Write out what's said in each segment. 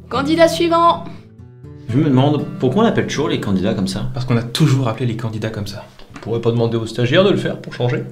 Candidat suivant. Je me demande pourquoi on appelle toujours les candidats comme ça. Parce qu'on a toujours appelé les candidats comme ça. On pourrait pas demander aux stagiaires de le faire pour changer?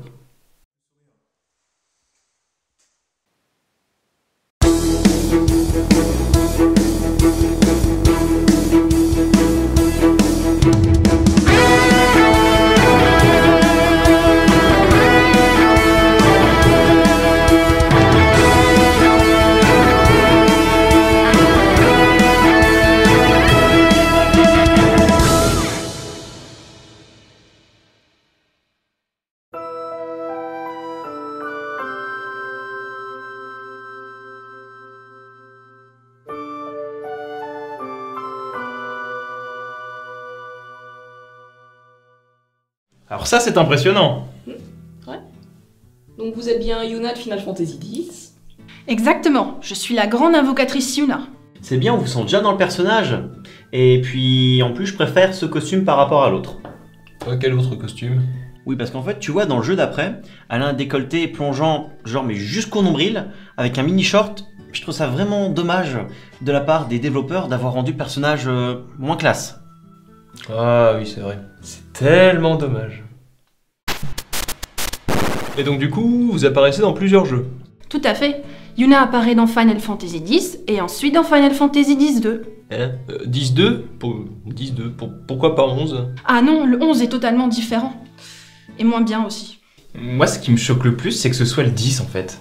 Alors ça, c'est impressionnant. Ouais. Donc vous êtes bien Yuna de Final Fantasy X. Exactement, je suis la grande invocatrice Yuna. C'est bien, on vous sent déjà dans le personnage. Et puis, en plus, je préfère ce costume par rapport à l'autre. Quel autre costume? Oui, parce qu'en fait, tu vois, dans le jeu d'après, elle a un décolleté plongeant, genre, mais jusqu'au nombril, avec un mini-short. Je trouve ça vraiment dommage de la part des développeurs d'avoir rendu le personnage moins classe. Ah oui, c'est vrai. C'est tellement dommage. Et donc du coup, vous apparaissez dans plusieurs jeux. Tout à fait. Yuna apparaît dans Final Fantasy X et ensuite dans Final Fantasy X-2. Hein 10-2 pourquoi pas 11? Ah non, le 11 est totalement différent. Et moins bien aussi. Moi, ce qui me choque le plus, c'est que ce soit le 10 en fait.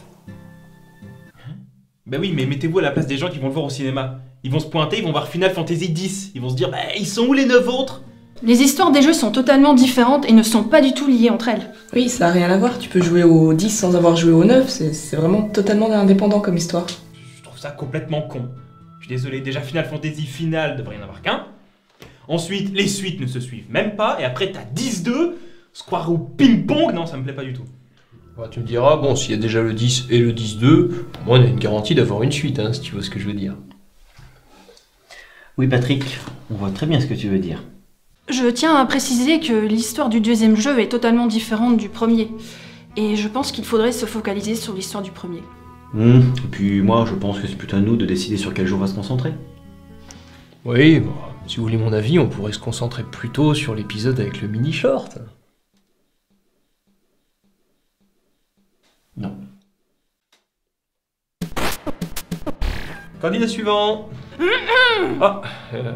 Bah oui, mais mettez-vous à la place des gens qui vont le voir au cinéma. Ils vont se pointer, ils vont voir Final Fantasy X. Ils vont se dire, bah ils sont où les 9 autres? Les histoires des jeux sont totalement différentes et ne sont pas du tout liées entre elles. Oui, ça n'a rien à voir. Tu peux jouer au 10 sans avoir joué au 9. C'est vraiment totalement indépendant comme histoire. Je trouve ça complètement con. Je suis désolé, déjà Final Fantasy Final devrait y en avoir qu'un. Ensuite, les suites ne se suivent même pas. Et après, t'as 10-2. Se croire au ping-pong, non, ça me plaît pas du tout. Ouais, tu me diras, bon, s'il y a déjà le 10 et le 10-2, moi, on a une garantie d'avoir une suite, hein, si tu vois ce que je veux dire. Oui, Patrick, on voit très bien ce que tu veux dire. Je tiens à préciser que l'histoire du deuxième jeu est totalement différente du premier. Et je pense qu'il faudrait se focaliser sur l'histoire du premier. Et puis moi, je pense que c'est plutôt à nous de décider sur quel jeu on va se concentrer. Oui, bon, si vous voulez mon avis, on pourrait se concentrer plutôt sur l'épisode avec le mini-short. Non. Candidat suivant. Ah,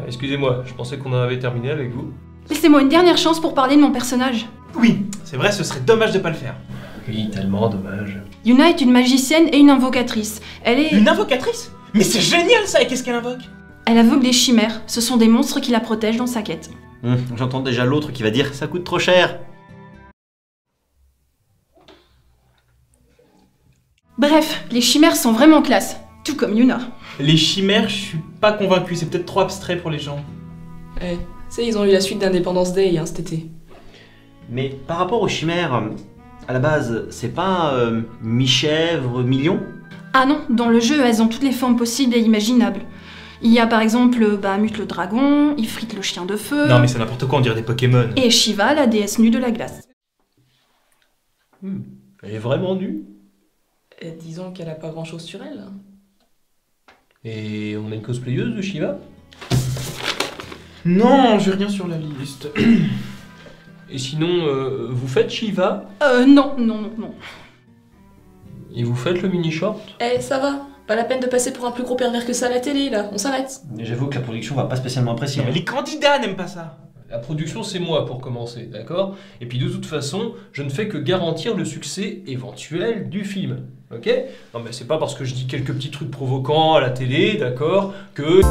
excusez-moi, je pensais qu'on en avait terminé avec vous. Laissez-moi une dernière chance pour parler de mon personnage. Oui, c'est vrai, ce serait dommage de pas le faire. Oui, tellement dommage. Yuna est une magicienne et une invocatrice. Elle est... Une invocatrice? Mais c'est génial ça, et qu'est-ce qu'elle invoque? Elle invoque des chimères. Ce sont des monstres qui la protègent dans sa quête. J'entends déjà l'autre qui va dire « ça coûte trop cher ». Bref, les chimères sont vraiment classe. Tout comme Yuna. Les chimères, je suis pas convaincu, c'est peut-être trop abstrait pour les gens. Ouais, tu sais, ils ont eu la suite d'Independence Day cet été. Mais par rapport aux chimères, à la base, c'est pas mi-chèvre, mi-lion? Ah non, dans le jeu, elles ont toutes les formes possibles et imaginables. Il y a par exemple Bahamut le dragon, Ifrit le chien de feu... Non mais c'est n'importe quoi, on dirait des Pokémon. Et Shiva, la déesse nue de la glace. Elle est vraiment nue? Disons qu'elle a pas grand chose sur elle. Et on a une cosplayeuse de Shiva? Non, j'ai rien sur la liste. Et sinon, vous faites Shiva? Non. Et vous faites le mini-short? Eh, ça va. Pas la peine de passer pour un plus gros pervers que ça à la télé, là. On s'arrête. J'avoue que la production va pas spécialement apprécier. Non, mais les candidats n'aiment pas ça. La production, c'est moi pour commencer, d'accord? Et puis de toute façon, je ne fais que garantir le succès éventuel du film, ok? Non mais c'est pas parce que je dis quelques petits trucs provoquants à la télé, d'accord, que...